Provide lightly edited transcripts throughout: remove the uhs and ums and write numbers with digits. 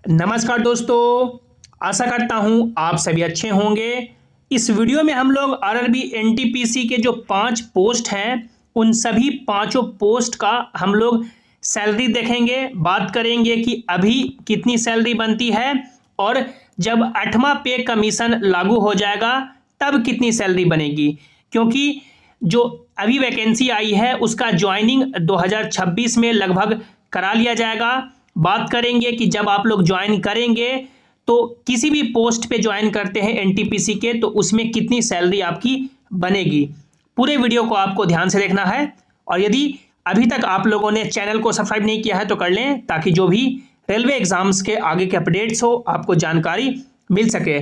नमस्कार दोस्तों, आशा करता हूं आप सभी अच्छे होंगे। इस वीडियो में हम लोग आरआरबी एनटीपीसी के जो 5 पोस्ट हैं उन सभी पांचों पोस्ट का हम लोग सैलरी देखेंगे, बात करेंगे कि अभी कितनी सैलरी बनती है और जब 8वां पे कमीशन लागू हो जाएगा तब कितनी सैलरी बनेगी। क्योंकि जो अभी वैकेंसी आई है उसका ज्वाइनिंग 2026 में लगभग करा लिया जाएगा। बात करेंगे कि जब आप लोग ज्वाइन करेंगे तो किसी भी पोस्ट पे ज्वाइन करते हैं एनटीपीसी के तो उसमें कितनी सैलरी आपकी बनेगी। पूरे वीडियो को आपको ध्यान से देखना है और यदि अभी तक आप लोगों ने चैनल को सब्सक्राइब नहीं किया है तो कर लें, ताकि जो भी रेलवे एग्जाम्स के आगे के अपडेट्स हो आपको जानकारी मिल सके।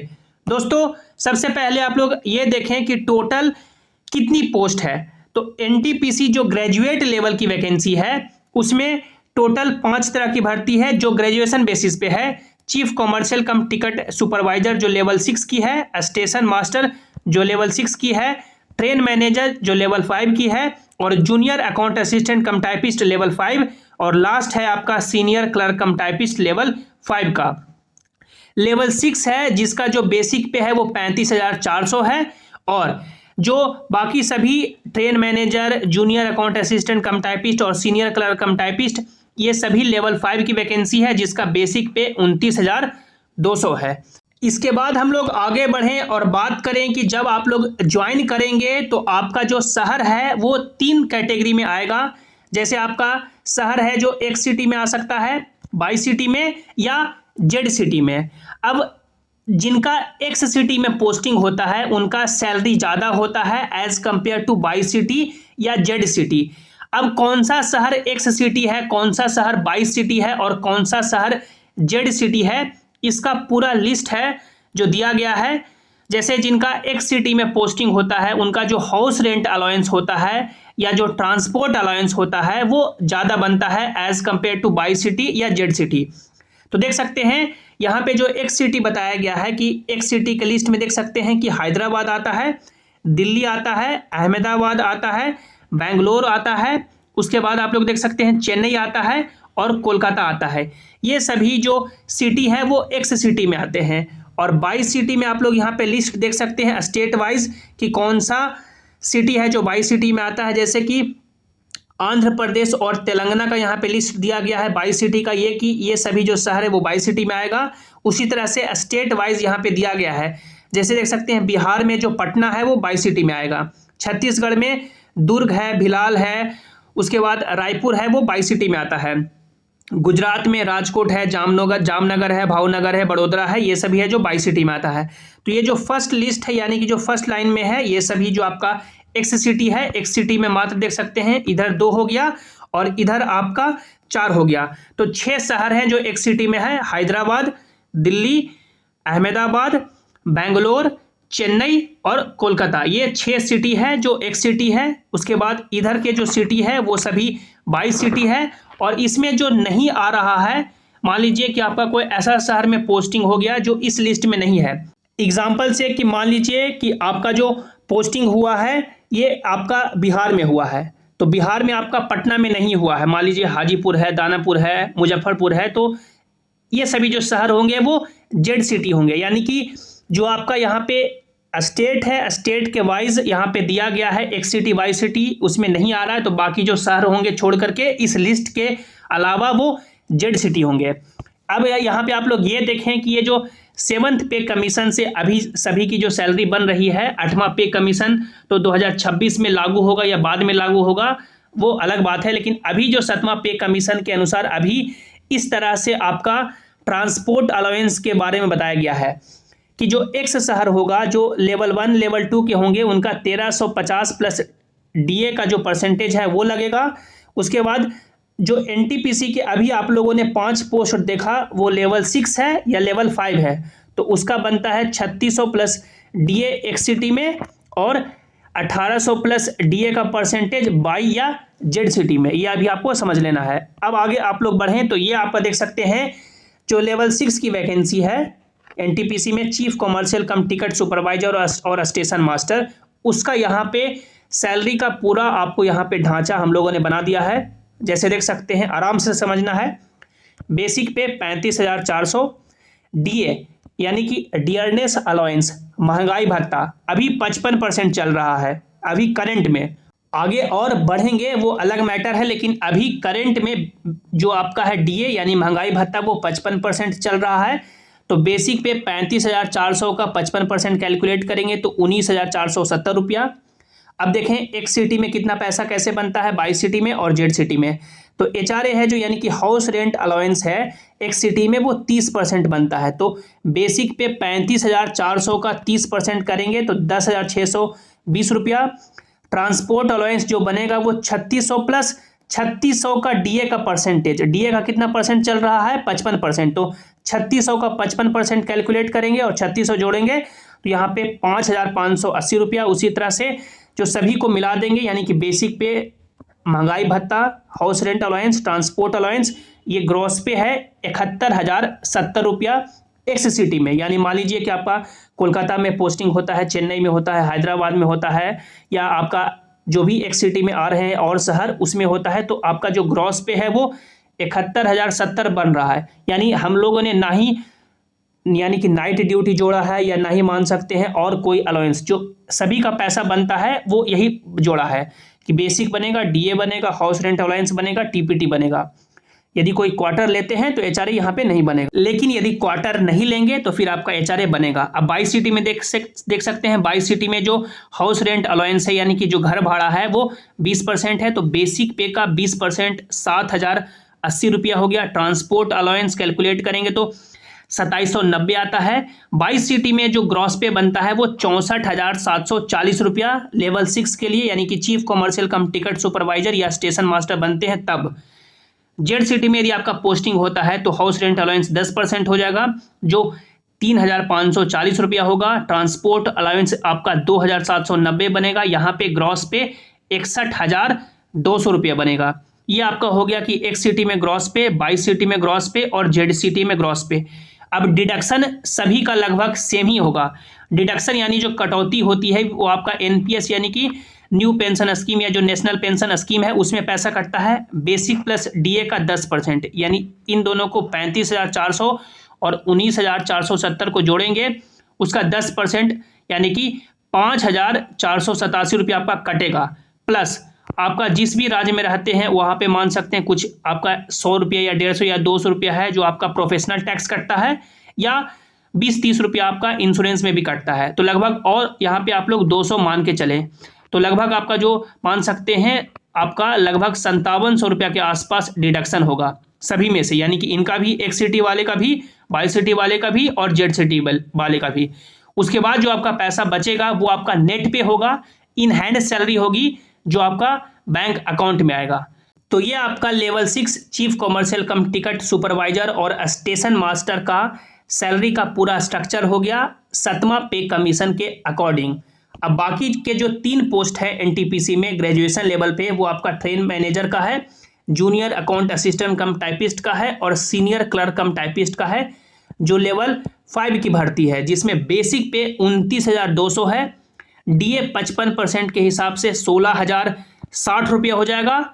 दोस्तों, सबसे पहले आप लोग ये देखें कि टोटल कितनी पोस्ट है। तो एनटीपीसी जो ग्रेजुएट लेवल की वैकेंसी है उसमें टोटल 5 तरह की भर्ती है जो ग्रेजुएशन बेसिस पे है। चीफ कॉमर्शियल कम टिकट सुपरवाइजर जो लेवल 6 की है, स्टेशन मास्टर जो लेवल 6 की है, ट्रेन मैनेजर जो लेवल 5 की है और जूनियर अकाउंट असिस्टेंट कम टाइपिस्ट लेवल 5 और लास्ट है आपका सीनियर क्लर्क कम टाइपिस्ट लेवल 5 का। लेवल 6 है जिसका जो बेसिक पे है वो 35,400 है और जो बाकी सभी train manager, junior account assistant कम टाइपिस्ट और सीनियर क्लर्क कम टाइपिस्ट ये सभी लेवल 5 की वैकेंसी है जिसका बेसिक पे 29,200 है। इसके बाद हम लोग आगे बढ़ें और बात करें कि जब आप लोग ज्वाइन करेंगे तो आपका जो शहर है वो 3 कैटेगरी में आएगा। जैसे आपका शहर है जो एक्स सिटी में आ सकता है, वाई सिटी में या जेड सिटी में। अब जिनका एक्स सिटी में पोस्टिंग होता है उनका सैलरी ज़्यादा होता है as compare to Y city या जेड सिटी। अब कौन सा शहर एक्स सिटी है, कौन सा शहर वाई सिटी है और कौन सा शहर जेड सिटी है, इसका पूरा लिस्ट है जो दिया गया है। जैसे जिनका एक्स सिटी में पोस्टिंग होता है उनका जो हाउस रेंट अलाउंस होता है या जो ट्रांसपोर्ट अलाउंस होता है वो ज़्यादा बनता है as compare to Y city या जेड सिटी। तो देख सकते हैं यहाँ पे जो एक्स सिटी बताया गया है कि एक्स सिटी के लिस्ट में देख सकते हैं कि हैदराबाद आता है, दिल्ली आता है, अहमदाबाद आता है, बेंगलोर आता है, उसके बाद आप लोग देख सकते हैं चेन्नई आता है और कोलकाता आता है। ये सभी जो सिटी हैं वो एक्स सिटी में आते हैं। और वाई सिटी में आप लोग यहाँ पे लिस्ट देख सकते हैं स्टेट वाइज कि कौन सा सिटी है जो वाई सिटी में आता है। जैसे कि आंध्र प्रदेश और तेलंगाना का यहाँ पे लिस्ट दिया गया है वाई सिटी का, ये कि ये सभी जो शहर है वो वाई सिटी में आएगा। उसी तरह से स्टेट वाइज यहाँ पे दिया गया है। जैसे देख सकते हैं बिहार में जो पटना है वो वाई सिटी में आएगा, छत्तीसगढ़ में दुर्ग है, भिलाल है, उसके बाद रायपुर है वो वाई सिटी में आता है, गुजरात में राजकोट है, जामनगर है, भावनगर है, बड़ोदरा है, ये सभी है जो वाई सिटी में आता है। तो ये जो फर्स्ट लिस्ट है यानी कि जो फर्स्ट लाइन में है ये सभी जो आपका एक्स सिटी है, एक्स सिटी में मात्र देख सकते हैं इधर 2 हो गया और इधर आपका 4 हो गया। तो 6 शहर हैं जो एक्स सिटी में है, हैदराबाद, दिल्ली, अहमदाबाद, बेंगलोर, चेन्नई और कोलकाता। ये 6 सिटी है जो एक्स सिटी है। उसके बाद इधर के जो सिटी है वो सभी वाई सिटी है। और इसमें जो नहीं आ रहा है, मान लीजिए कि आपका कोई ऐसा शहर में पोस्टिंग हो गया जो इस लिस्ट में नहीं है। एग्जाम्पल से कि मान लीजिए कि आपका जो पोस्टिंग हुआ है ये आपका बिहार में हुआ है, तो बिहार में आपका पटना में नहीं हुआ है, मान लीजिए हाजीपुर है, दानापुर है, मुजफ्फरपुर है, तो ये सभी जो शहर होंगे वो जेड सिटी होंगे। यानी कि जो आपका यहाँ पे स्टेट है, स्टेट के वाइज यहाँ पे दिया गया है एक्स सिटी वाई सिटी, उसमें नहीं आ रहा है, तो बाकी जो शहर होंगे छोड़ करके इस लिस्ट के अलावा वो जेड सिटी होंगे। अब यहाँ पे आप लोग ये देखें कि ये जो 7th पे कमीशन से अभी सभी की जो सैलरी बन रही है, 8वां पे कमीशन तो 2026 में लागू होगा या बाद में लागू होगा वो अलग बात है, लेकिन अभी जो 7वां पे कमीशन के अनुसार अभी इस तरह से आपका ट्रांसपोर्ट अलाउंस के बारे में बताया गया है कि जो एक्स शहर होगा जो लेवल 1 लेवल 2 के होंगे उनका 1350 प्लस डीए का जो परसेंटेज है वो लगेगा। उसके बाद जो एनटीपीसी के अभी आप लोगों ने 5 पोस्ट देखा वो लेवल 6 है या लेवल 5 है, तो उसका बनता है 3600 प्लस डीए एक्स सिटी में और 1800 प्लस डीए का परसेंटेज वाई या जेड सिटी में। ये अभी आपको समझ लेना है। अब आगे आप लोग बढ़ें तो ये आप देख सकते हैं जो लेवल 6 की वैकेंसी है एनटीपीसी में चीफ कॉमर्शियल कम टिकट सुपरवाइजर और स्टेशन मास्टर, उसका यहाँ पे सैलरी का पूरा आपको यहाँ पे ढांचा हम लोगों ने बना दिया है। जैसे देख सकते हैं, आराम से समझना है बेसिक पे 35,400, डीए यानी कि डियरनेस अलाउंस महंगाई भत्ता अभी 55% चल रहा है अभी करंट में। आगे और बढ़ेंगे वो अलग मैटर है, लेकिन अभी करंट में जो आपका है डीए यानी महंगाई भत्ता वो 55% चल रहा है। तो बेसिक पे 35,400 का 55% कैलकुलेट करेंगे तो 19,470 रुपया। अब देखें एक सिटी में कितना पैसा कैसे बनता है, बाई सिटी में और जेड सिटी में। तो एचआरए है जो यानी कि हाउस रेंट अलाउंस है एक सिटी में वो 30% बनता है। तो बेसिक पे 35,400 का 30% करेंगे तो 10,620 रुपया। ट्रांसपोर्ट अलाउंस जो बनेगा वो 3600 प्लस 3600 का डीए का परसेंटेज, डीए का कितना परसेंट चल रहा है 55%। तो 3600 का 55% कैलकुलेट करेंगे और 3600 जोड़ेंगे तो यहाँ पे 5,580 रुपया। उसी तरह से जो सभी को मिला देंगे यानी कि बेसिक पे महंगाई भत्ता, house rent allowance, transport allowance, ये ग्रॉस पे है 71,070 रुपया एक्स सिटी में। यानी मान लीजिए कि आपका कोलकाता में पोस्टिंग होता है, चेन्नई में होता है, हैदराबाद में होता है, या आपका जो भी एक सिटी में आ रहे हैं और शहर उसमें होता है, तो आपका जो ग्रॉस पे है वो 71,070 बन रहा है। यानी हम लोगों ने ना ही यानी कि नाइट ड्यूटी जोड़ा है या ना ही मान सकते हैं और कोई अलाउंस, जो सभी का पैसा बनता है वो यही जोड़ा है कि बेसिक बनेगा, डीए बनेगा, हाउस रेंट अलाउंस बनेगा, टीपीटी बनेगा। यदि कोई क्वार्टर लेते हैं तो एचआरए यहाँ पे नहीं बनेगा, लेकिन यदि क्वार्टर नहीं लेंगे तो फिर आपका एचआरए बनेगा। अब 22 सिटी में देख सकते हैं 22 सिटी में जो हाउस रेंट अलाउंस है यानी कि जो घर भाड़ा है वो 20% है। तो बेसिक पे का 20% 7,080 रुपया हो गया। ट्रांसपोर्ट अलाउंस कैलकुलेट करेंगे तो 2790 आता है। 22 सिटी में जो ग्रॉस पे बनता है वो 64,740 रुपया लेवल 6 के लिए, यानी कि चीफ कॉमर्शियल कम टिकट सुपरवाइजर या स्टेशन मास्टर बनते हैं तब। जेड सिटी में यदि आपका पोस्टिंग होता है तो हाउस रेंट अलाउंस 10% हो जाएगा जो 3,540 रुपया होगा। ट्रांसपोर्ट अलाउंस आपका 2,790 बनेगा, यहाँ पे ग्रॉस पे 61,200 रुपया बनेगा। ये आपका हो गया कि एक सिटी में ग्रॉस पे, 22 सिटी में ग्रॉस पे और जेड सिटी में ग्रॉस पे। अब डिडक्शन सभी का लगभग सेम ही होगा। डिडक्शन यानी जो कटौती होती है वो आपका एनपीएस यानी कि न्यू पेंशन स्कीम या जो नेशनल पेंशन स्कीम है उसमें पैसा कटता है बेसिक प्लस डीए का 10%, यानी इन दोनों को 35,400 और 19,470 को जोड़ेंगे उसका 10% यानी कि 5,487 रुपया आपका कटेगा। प्लस आपका जिस भी राज्य में रहते हैं वहाँ पे मान सकते हैं कुछ आपका 100 रुपया या 150 या 200 रुपया है जो आपका प्रोफेशनल टैक्स कटता है, या 20-30 रुपया आपका इंश्योरेंस में भी कटता है। तो लगभग और यहाँ पे आप लोग 200 मान के चलें तो लगभग आपका जो मान सकते हैं आपका लगभग 5700 रुपया के आसपास डिडक्शन होगा सभी में से, यानी कि इनका भी, एक सिटी वाले का भी, 22 सिटी वाले का भी और जेड सिटी वाले का भी। उसके बाद जो आपका पैसा बचेगा वो आपका नेट पे होगा, इन हैंड सैलरी होगी जो आपका बैंक अकाउंट में आएगा। तो ये आपका लेवल 6 चीफ कॉमर्शियल कम टिकट सुपरवाइजर और स्टेशन मास्टर का सैलरी का पूरा स्ट्रक्चर हो गया 7वां पे कमीशन के अकॉर्डिंग। अब बाकी के जो 3 पोस्ट है एनटीपीसी में ग्रेजुएशन लेवल पे वो आपका ट्रेन मैनेजर का है, जूनियर अकाउंट असिस्टेंट कम टाइपिस्ट का है और सीनियर क्लर्क कम टाइपिस्ट का है, जो लेवल 5 की भर्ती है, जिसमें बेसिक पे 29,200 है, डीए 55% के हिसाब से 16,060 रुपया हो जाएगा।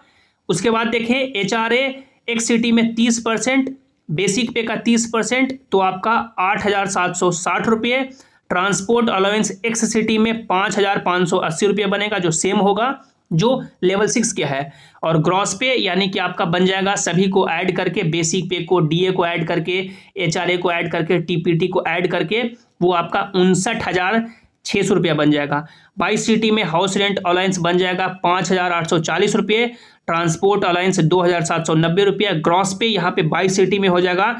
उसके बाद देखें एचआरए एक सिटी में 30%, बेसिक पे का 30% तो आपका 8,760 रुपये। ट्रांसपोर्ट अलाउंस एक्स सिटी में 5,580 रुपये बनेगा जो सेम होगा जो लेवल 6 के है। और ग्रॉस पे यानी कि आपका बन जाएगा सभी को ऐड करके, बेसिक पे को, डीए को ऐड करके, एचआरए को ऐड करके, टीपीटी को ऐड करके वो आपका 59,600 रुपया बन जाएगा। 22 सिटी में हाउस रेंट अलाउंस बन जाएगा 5,840 रुपये, ट्रांसपोर्ट अलाउंस 2,790 रुपये, ग्रॉस पे यहाँ पे 22 सिटी में हो जाएगा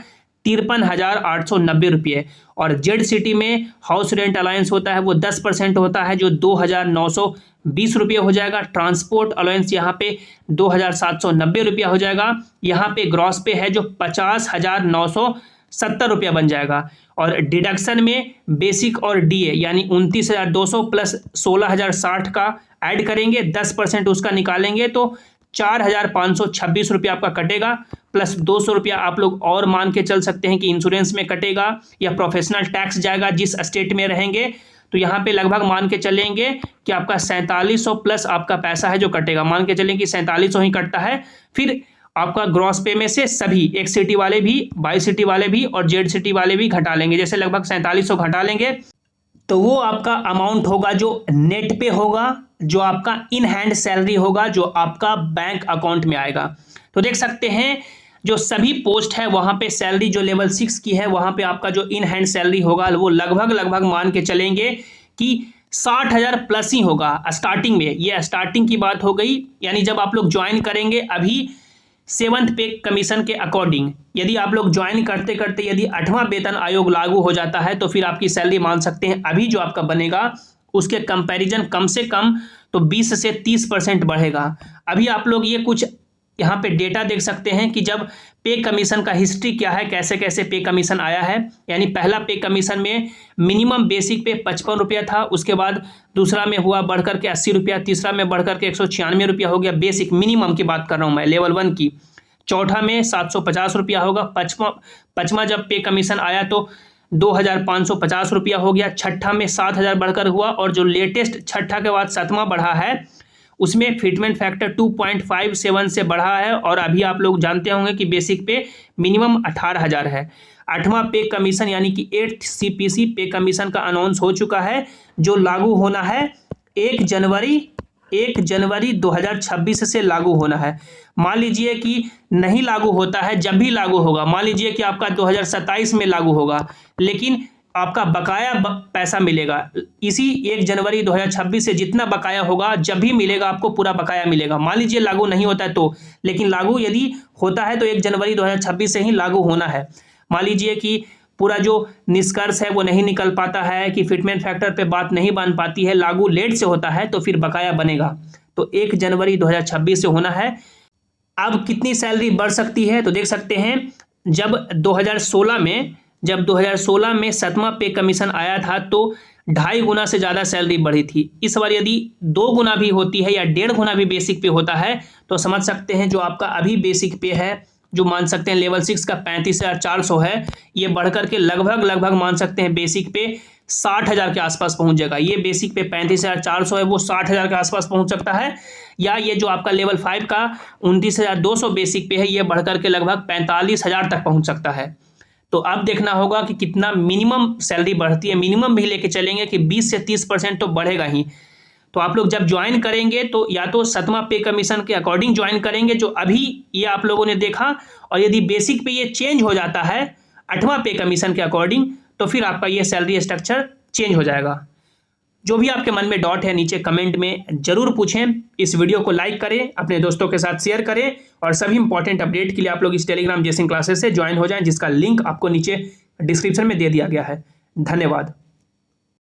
53,890 रुपये। और जेड सिटी में हाउस रेंट अलाउंस होता है वो 10% होता है जो 2,920 रुपये हो जाएगा। ट्रांसपोर्ट अलाउंस यहाँ पे 2,790 रुपया हो जाएगा। यहाँ पे ग्रॉस पे है जो 50,970 रुपया बन जाएगा। और डिडक्शन में बेसिक और डीए यानी 29,200 प्लस 16,060 का ऐड करेंगे, 10% उसका निकालेंगे तो 4,526 रुपया आपका कटेगा। प्लस 200 रुपया आप लोग और मान के चल सकते हैं कि इंश्योरेंस में कटेगा या प्रोफेशनल टैक्स जाएगा जिस स्टेट में रहेंगे। तो यहाँ पे लगभग मान के चलेंगे कि आपका 4700 प्लस आपका पैसा है जो कटेगा, मान के चलें कि 4700 ही कटता है। फिर आपका ग्रॉस पे में से सभी एक सिटी वाले भी, बाई सिटी वाले भी और जेड सिटी वाले भी घटा लेंगे। जैसे लगभग 4700 घटा लेंगे तो वो आपका अमाउंट होगा जो नेट पे होगा, जो आपका इन हैंड सैलरी होगा, जो आपका बैंक अकाउंट में आएगा। तो देख सकते हैं जो सभी पोस्ट है वहां पे सैलरी जो लेवल 6 की है वहां पे आपका जो इन हैंड सैलरी होगा वो लगभग मान के चलेंगे कि 60,000 प्लस ही होगा स्टार्टिंग में। ये स्टार्टिंग की बात हो गई, यानी जब आप लोग ज्वाइन करेंगे अभी 7th पे कमीशन के अकॉर्डिंग, यदि आप लोग ज्वाइन करते करते यदि 8वां वेतन आयोग लागू हो जाता है तो फिर आपकी सैलरी मान सकते हैं अभी जो आपका बनेगा उसके कंपैरिजन कम से कम तो 20 से 30% बढ़ेगा। अभी आप लोग ये कुछ यहाँ पे डेटा देख सकते हैं कि जब पे कमीशन का हिस्ट्री क्या है, कैसे कैसे पे कमीशन आया है। यानी पहला पे कमीशन में मिनिमम बेसिक पे 55 रुपया था, उसके बाद दूसरा में हुआ बढ़कर के 80 रुपया, तीसरा में बढ़कर के 196 रुपया हो गया। बेसिक मिनिमम की बात कर रहा हूँ मैं, लेवल 1 की। चौथा में 750 रुपया होगा। पचमा जब पे कमीशन आया तो 2550 रुपया हो गया। छठा में 7000 बढ़कर हुआ और जो लेटेस्ट छठा के बाद 7वां बढ़ा है उसमें फिटमेंट फैक्टर 2.57 से बढ़ा है और अभी आप लोग जानते होंगे कि बेसिक पे मिनिमम 18,000 है। 8वां पे कमीशन यानी कि 8th CPC पे कमीशन का अनाउंस हो चुका है जो लागू होना है 1 जनवरी 2026 से लागू होना है। मान लीजिए कि नहीं लागू होता है, जब भी लागू होगा, मान लीजिए कि आपका 2027 में लागू होगा लेकिन आपका बकाया पैसा मिलेगा इसी 1 जनवरी 2026 से। जितना बकाया होगा जब भी मिलेगा आपको पूरा बकाया मिलेगा। मान लीजिए लागू नहीं होता है तो, लेकिन लागू यदि होता है तो 1 जनवरी 2026 से ही लागू होना है। मान लीजिए कि पूरा जो निष्कर्ष है वो नहीं निकल पाता है कि फिटमेंट फैक्टर पे बात नहीं बन पाती है, लागू लेट से होता है तो फिर बकाया बनेगा। तो 1 जनवरी 2026 से होना है। अब कितनी सैलरी बढ़ सकती है तो देख सकते हैं जब 2016 में 7वां पे कमीशन आया था तो 2.5 गुना से ज़्यादा सैलरी बढ़ी थी। इस बार यदि 2 गुना भी होती है या 1.5 गुना भी बेसिक पे होता है तो समझ सकते हैं जो आपका अभी बेसिक पे है, जो मान सकते हैं लेवल 6 का 35,400 है, ये बढ़कर के लगभग मान सकते हैं बेसिक पे 60,000 के आसपास पहुंच जाएगा। ये बेसिक पे 35,400 है, वो 60,000 के आसपास पहुंच सकता है। या ये जो आपका लेवल 5 का 29,200 बेसिक पे है, ये बढ़कर के लगभग 45,000 तक पहुंच सकता है। तो अब देखना होगा कि कितना मिनिमम सैलरी बढ़ती है। मिनिमम भी लेके चलेंगे कि 20 से 30% तो बढ़ेगा ही। तो आप लोग जब ज्वाइन करेंगे तो या तो 7वां पे कमीशन के अकॉर्डिंग ज्वाइन करेंगे जो अभी ये आप लोगों ने देखा, और यदि बेसिक पे ये चेंज हो जाता है 8वां पे कमीशन के अकॉर्डिंग तो फिर आपका ये सैलरी स्ट्रक्चर चेंज हो जाएगा। जो भी आपके मन में डाउट है नीचे कमेंट में जरूर पूछें। इस वीडियो को लाइक करें, अपने दोस्तों के साथ शेयर करें और सभी इंपॉर्टेंट अपडेट के लिए आप लोग इस टेलीग्राम जेसिंग क्लासेस से ज्वाइन हो जाएं, जिसका लिंक आपको नीचे डिस्क्रिप्शन में दे दिया गया है। धन्यवाद।